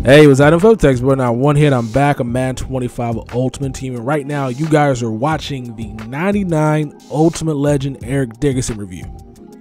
Hey, what's that info text? But now one hit, I'm back. I'm Madden 25 Ultimate Team, and right now you guys are watching the 99 Ultimate Legend Eric Dickerson review.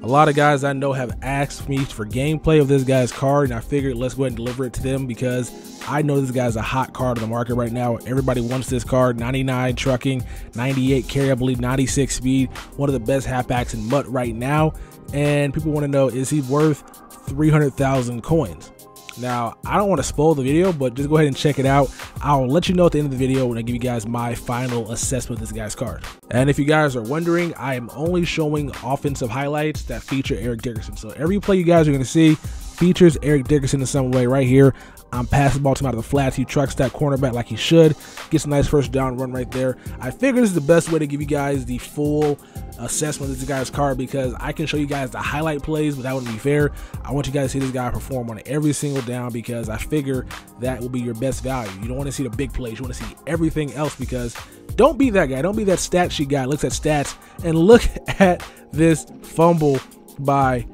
A lot of guys I know have asked me for gameplay of this guy's card, and I figured let's go ahead and deliver it to them because I know this guy's a hot card on the market right now. Everybody wants this card. 99 trucking, 98 carry, I believe 96 speed, one of the best halfbacks in MUT right now, and people want to know, is he worth 300,000 coins? Now, I don't want to spoil the video, but just go ahead and check it out. I'll let you know at the end of the video when I give you guys my final assessment of this guy's card. And if you guys are wondering, I am only showing offensive highlights that feature Eric Dickerson. So every play you guys are going to see features Eric Dickerson in some way. Right here, I'm passing the ball to him out of the flats. He trucks that cornerback like he should. Gets a nice first down run right there. I figure this is the best way to give you guys the full assessment of this guy's card because I can show you guys the highlight plays, but that wouldn't be fair. I want you guys to see this guy perform on every single down because I figure that will be your best value. You don't want to see the big plays. You want to see everything else because don't be that guy. Don't be that stat sheet guy. Looks at stats and look at this fumble by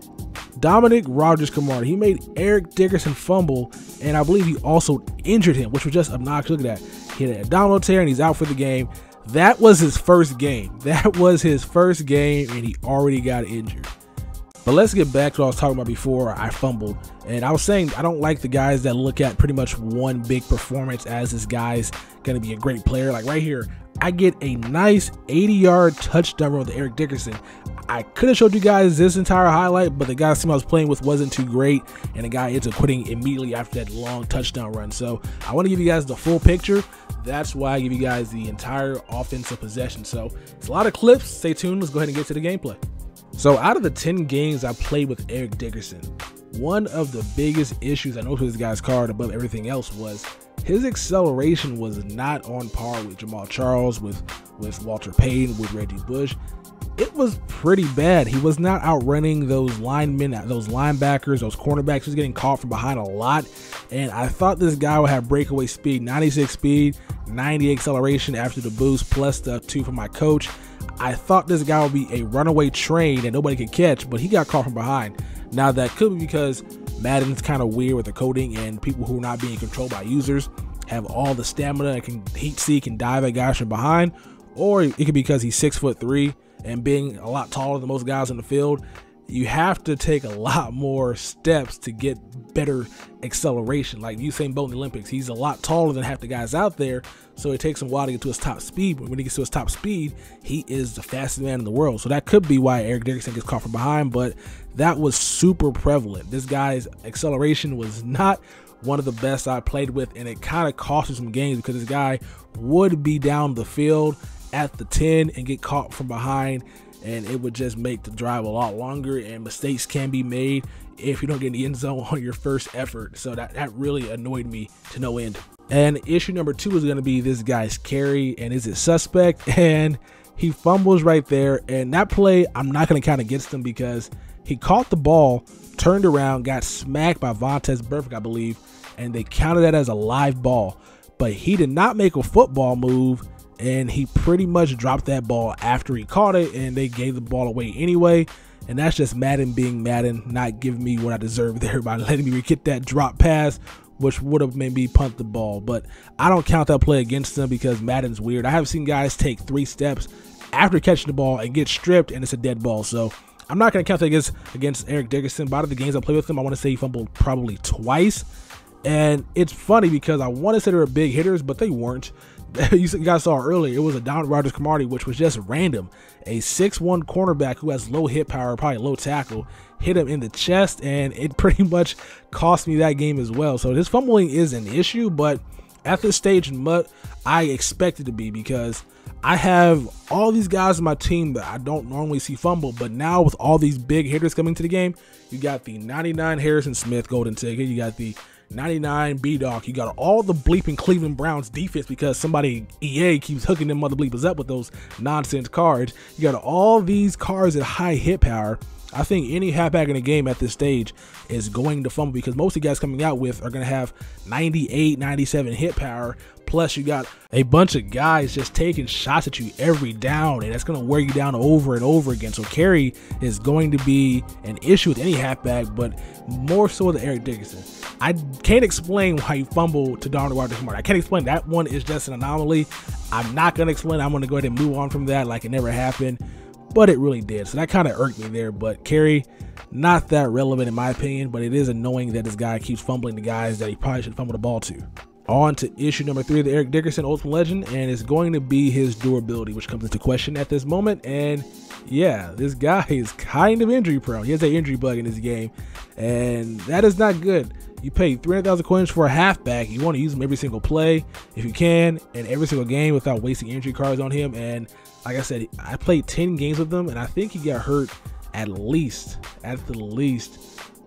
Rodgers. He made Eric Dickerson fumble, and I believe he also injured him, which was just obnoxious. Look at that. He had an abdominal tear, and he's out for the game. That was his first game. That was his first game, and he already got injured. But let's get back to what I was talking about before I fumbled. And I was saying I don't like the guys that look at pretty much one big performance as this guy's going to be a great player. Like right here, I get a nice 80-yard touchdown run with Eric Dickerson. I could have showed you guys this entire highlight, but the guy's team I was playing with wasn't too great, and the guy ends up quitting immediately after that long touchdown run. So I want to give you guys the full picture. That's why I give you guys the entire offensive possession. So it's a lot of clips. Stay tuned. Let's go ahead and get to the gameplay. So out of the 10 games I played with Eric Dickerson, one of the biggest issues I noticed with this guy's card above everything else was his acceleration was not on par with Jamaal Charles, with Walter Payton, with Reggie Bush. It was pretty bad. He was not outrunning those linemen, those linebackers, those cornerbacks. He was getting caught from behind a lot. And I thought this guy would have breakaway speed, 96 speed, 90 acceleration after the boost, plus the 2 from my coach. I thought this guy would be a runaway train that nobody could catch, but he got caught from behind. Now, that could be because Madden's kind of weird with the coding, and people who are not being controlled by users have all the stamina and can heat seek and dive at guys from behind. Or it could be because he's 6'3", and being a lot taller than most guys in the field, you have to take a lot more steps to get better acceleration. Like Usain Bolt in the Olympics, he's a lot taller than half the guys out there, so it takes him a while to get to his top speed. But when he gets to his top speed, he is the fastest man in the world. So that could be why Eric Dickerson gets caught from behind, but that was super prevalent. This guy's acceleration was not one of the best I played with, and it kind of cost him some games because this guy would be down the field at the 10 and get caught from behind, and it would just make the drive a lot longer, and mistakes can be made if you don't get in the end zone on your first effort. So that really annoyed me to no end. And issue number 2 is going to be this guy's carry, and is it suspect? And he fumbles right there, and that play I'm not going to count against him because he caught the ball, turned around, got smacked by Vontaze Burfict, I believe, and they counted that as a live ball. But he did not make a football move, and he pretty much dropped that ball after he caught it, and they gave the ball away anyway. And that's just Madden being Madden, not giving me what I deserve there by letting me get that drop pass, which would have made me punt the ball. But I don't count that play against them because Madden's weird. I have seen guys take 3 steps after catching the ball and get stripped, and it's a dead ball. So I'm not going to count that against Eric Dickerson. But out of the games I played with him, I want to say he fumbled probably twice. And it's funny because I want to say they were big hitters, but they weren't. You guys saw earlier, it was a down Rodgers, which was just random. A 6'1" cornerback who has low hit power, probably low tackle, hit him in the chest, and it pretty much cost me that game as well. So this fumbling is an issue, but at this stage in MUT, I expect it to be because I have all these guys in my team that I don't normally see fumble, but now with all these big hitters coming to the game, you got the 99 Harrison Smith golden ticket, you got the 99 B-Dog, you got all the bleeping Cleveland Browns defense because somebody EA keeps hooking them mother bleepers up with those nonsense cards. You got all these cards at high hit power. I think any halfback in the game at this stage is going to fumble because most of the guys coming out with are going to have 98, 97 hit power. Plus, you got a bunch of guys just taking shots at you every down, and that's going to wear you down over and over again. So carry is going to be an issue with any halfback, but more so with Eric Dickerson. I can't explain why you fumbled to Donald Rodgers. I can't explain. That one is just an anomaly. I'm not going to explain. I'm going to go ahead and move on from that like it never happened, but it really did. So that kind of irked me there. But carry, not that relevant in my opinion, but it is annoying that this guy keeps fumbling the guys that he probably should fumble the ball to. On to issue number 3 of the Eric Dickerson Ultimate Legend, and it's going to be his durability, which comes into question at this moment. And yeah, this guy is kind of injury prone. He has an injury bug in his game, and that is not good. You pay 300,000 coins for a halfback. You want to use him every single play if you can, and every single game without wasting injury cards on him. And like I said, I played 10 games with him, and I think he got hurt at the least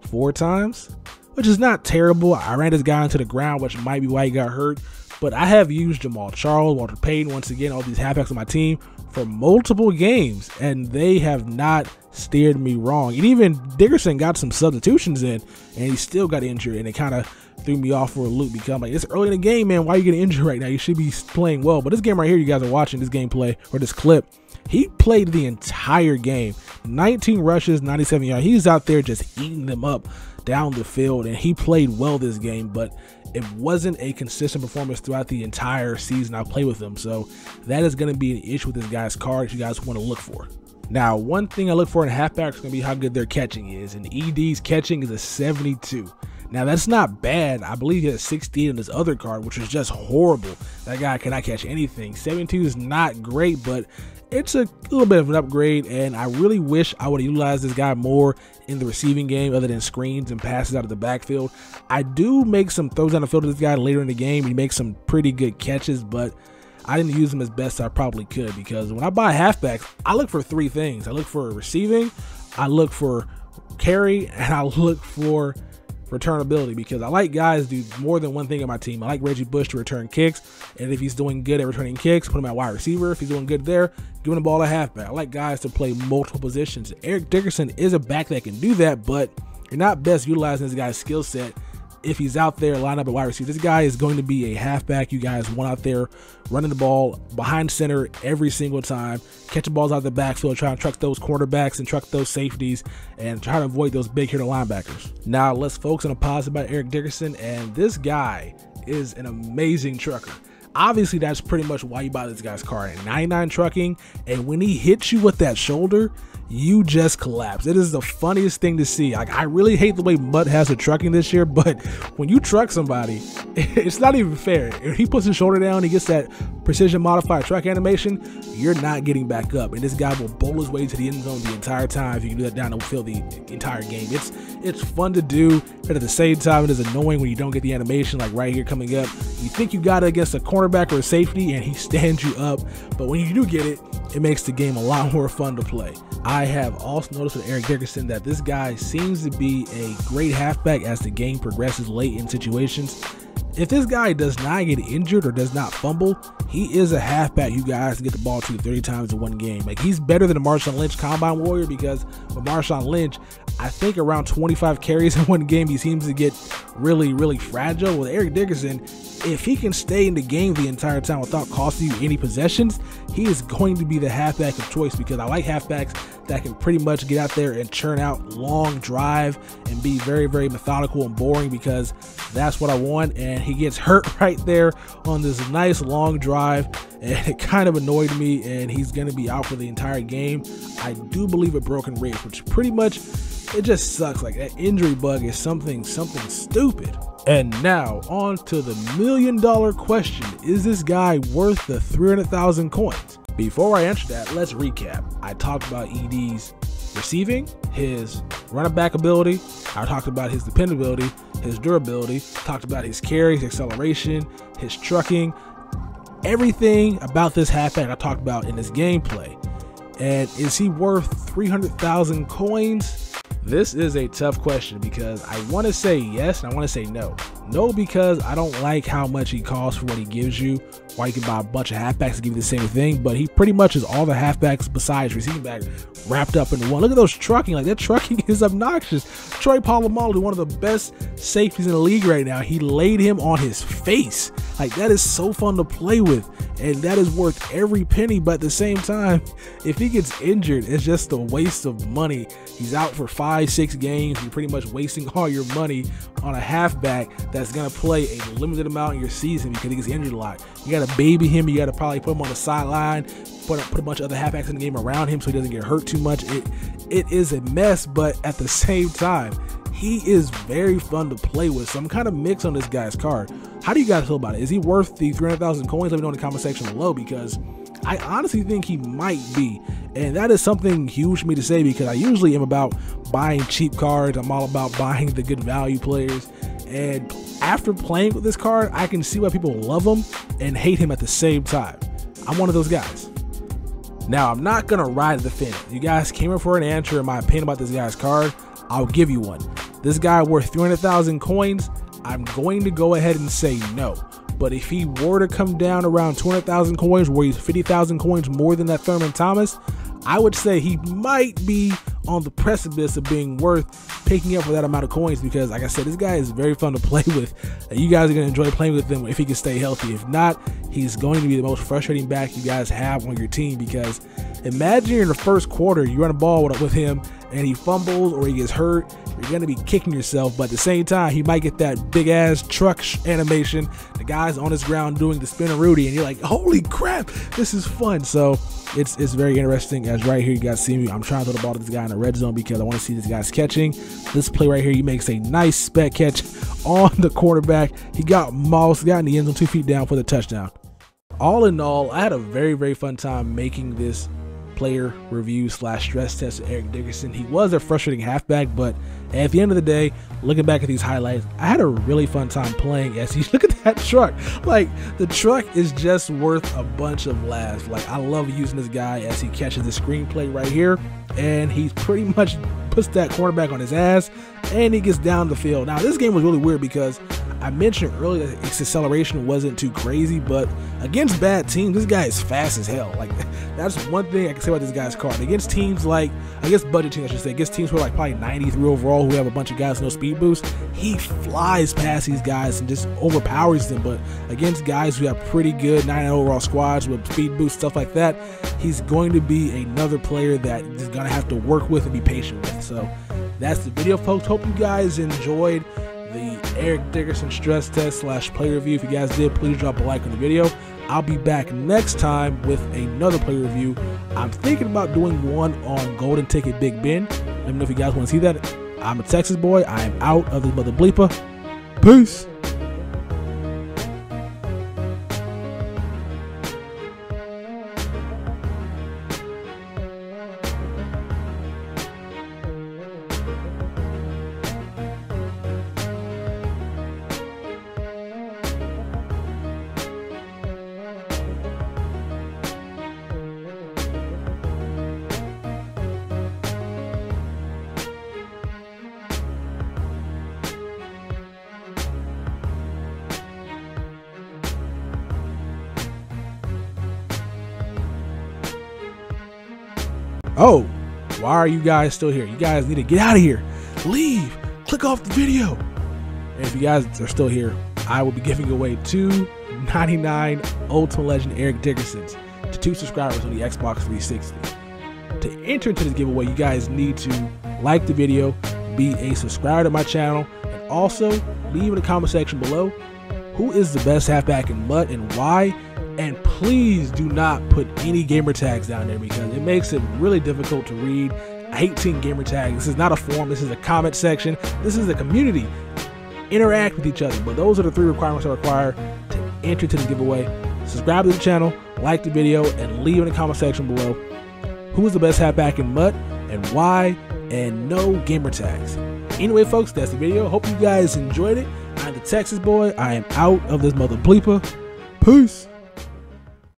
4 times. Which is not terrible. I ran this guy into the ground, which might be why he got hurt. But I have used Jamaal Charles, Walter Peyton, once again, all these halfbacks on my team for multiple games, and they have not steered me wrong. And even Dickerson got some substitutions in, and he still got injured, and it kind of threw me off for a loop because I'm like, it's early in the game, man. Why are you getting injured right now? You should be playing well. But this game right here, you guys are watching this gameplay or this clip. He played the entire game, 19 rushes, 97 yards. He's out there just eating them up down the field, and he played well this game, but it wasn't a consistent performance throughout the entire season I played with him. So that is going to be an issue with this guy's card that you guys want to look for. Now, one thing I look for in a halfback is going to be how good their catching is, and ED's catching is a 72. Now, that's not bad. I believe he had a 68 on his other card, which was just horrible. That guy cannot catch anything. 72 is not great, but it's a little bit of an upgrade, and I really wish I would have utilized this guy more in the receiving game other than screens and passes out of the backfield. I do make some throws down the field to this guy later in the game. He makes some pretty good catches, but I didn't use him as best I probably could because when I buy halfbacks, I look for 3 things. I look for receiving, I look for carry, and I look for returnability because I like guys do more than one thing on my team. I like Reggie Bush to return kicks, and if he's doing good at returning kicks, put him at wide receiver. If he's doing good there, give him the ball to halfback. I like guys to play multiple positions. Eric Dickerson is a back that can do that, but you're not best utilizing this guy's skill set if he's out there lined up at wide receiver. This guy is going to be a halfback you guys want out there running the ball behind center every single time, catching balls out of the backfield, trying to truck those quarterbacks and truck those safeties and try to avoid those big hitter linebackers. Now let's focus on a positive about Eric Dickerson, and this guy is an amazing trucker. Obviously, that's pretty much why you buy this guy's car at 99 trucking, and when he hits you with that shoulder, you just collapse. It is the funniest thing to see. Like, I really hate the way Mutt has the trucking this year, but when you truck somebody, it's not even fair. If he puts his shoulder down, he gets that precision modified truck animation, you're not getting back up. And this guy will bowl his way to the end zone the entire time if you can do that down the field the entire game. It's fun to do, but at the same time, it is annoying when you don't get the animation like right here coming up. You think you got it against a cornerback or a safety, and he stands you up. But when you do get it, it makes the game a lot more fun to play. I have also noticed with Eric Dickerson that this guy seems to be a great halfback as the game progresses late in situations. If this guy does not get injured or does not fumble, he is a halfback you guys get the ball to 30 times in one game. Like, he's better than the Marshawn Lynch Combine Warrior, because with Marshawn Lynch, I think around 25 carries in one game, he seems to get really, really fragile. With Eric Dickerson, if he can stay in the game the entire time without costing you any possessions, he is going to be the halfback of choice, because I like halfbacks that can pretty much get out there and churn out long drive and be very, very methodical and boring, because that's what I want. And he gets hurt right there on this nice long drive, and it kind of annoyed me, and he's going to be out for the entire game. I do believe a broken ribs, which pretty much, it just sucks. Like, that injury bug is something stupid. And now on to the $1 million question. Is this guy worth the 300,000 coins? Before I answer that, let's recap. I talked about ED's receiving, his running back ability. I talked about his dependability, his durability. Talked about his carries, acceleration, his trucking. Everything about this halfback I talked about in this gameplay. And is he worth 300,000 coins? This is a tough question because I want to say yes and I want to say no. No, because I don't like how much he costs for what he gives you. Why you can buy a bunch of halfbacks to give you the same thing, but he pretty much is all the halfbacks besides receiving back wrapped up in one. Look at those trucking. Like, that trucking is obnoxious. Troy Polamalu, one of the best safeties in the league right now, he laid him on his face. Like, that is so fun to play with, and that is worth every penny. But at the same time, if he gets injured, it's just a waste of money. He's out for 5-6 games. You're pretty much wasting all your money on a halfback that's going to play a limited amount in your season because he gets injured a lot. You got to baby him. You got to probably put him on the sideline, put a bunch of other halfbacks in the game around him so he doesn't get hurt too much. It is a mess, but at the same time, he is very fun to play with. So I'm kind of mixed on this guy's card. How do you guys feel about it? Is he worth the 300,000 coins? Let me know in the comment section below, because I honestly think he might be. And that is something huge for me to say, because I usually am about buying cheap cards. I'm all about buying the good value players. And after playing with this card, I can see why people love him and hate him at the same time. I'm one of those guys. Now, I'm not going to ride the fence. You guys came in for an answer in my opinion about this guy's card. I'll give you one. This guy worth 300,000 coins. I'm going to go ahead and say no. But if he were to come down around 200,000 coins, where he's 50,000 coins more than that Thurman Thomas, I would say he might be on the precipice of being worth picking up for that amount of coins, because like I said, this guy is very fun to play with. You guys are going to enjoy playing with him if he can stay healthy. If not, he's going to be the most frustrating back you guys have on your team, because imagine you're in the first quarter, you run a ball with him and he fumbles or he gets hurt, you're going to be kicking yourself. But at the same time, he might get that big ass truck animation, the guy's on his ground doing the spinner Rudy, and you're like, holy crap, this is fun. So it's very interesting. As right here, you guys see me, I'm trying to throw the ball to this guy in the red zone because I want to see this guy's catching. This play right here, he makes a nice spec catch on the quarterback. He got Moss, got in the end zone 2 feet down for the touchdown. All in all, I had a very fun time making this player review / stress test of Eric Dickerson. He was a frustrating halfback, but at the end of the day, looking back at these highlights, I had a really fun time playing as he look at that truck. Like, the truck is just worth a bunch of laughs. Like, I love using this guy as he catches the screenplay right here, and he pretty much puts that cornerback on his ass and he gets down the field. Now, this game was really weird because I mentioned earlier that his acceleration wasn't too crazy, but against bad teams, this guy is fast as hell. Like, that's one thing I can say about this guy's card. Against teams like, I guess budget teams, I should say, against teams who are like probably 93 overall, who have a bunch of guys with no speed boost, he flies past these guys and just overpowers them. But against guys who have pretty good 99 overall squads with speed boost, stuff like that, he's going to be another player that is going to have to work with and be patient with. So that's the video, folks. Hope you guys enjoyed the Eric Dickerson stress test / play review. If you guys did, please drop a like on the video. I'll be back next time with another play review. I'm thinking about doing one on Golden Ticket Big Ben. Let me know if you guys want to see that. I'm a Texas boy. I am out of this mother bleeper. Peace. Oh, why are you guys still here? You guys need to get out of here. Leave. Click off the video. And if you guys are still here, I will be giving away 2 99 Ultimate Legend Eric Dickersons to 2 subscribers on the Xbox 360. To enter into this giveaway, you guys need to like the video, be a subscriber to my channel, and also leave in the comment section below who is the best halfback in MUT and why. And please do not put any gamer tags down there, because it makes it really difficult to read. I hate seeing gamer tags. This is not a forum. This is a comment section. This is a community. Interact with each other. But those are the 3 requirements I require to enter to the giveaway. Subscribe to the channel, like the video, and leave in the comment section below who is the best halfback in MUT and why, and no gamer tags. Anyway, folks, that's the video. Hope you guys enjoyed it. I'm the Texas boy. I am out of this mother bleeper. Peace.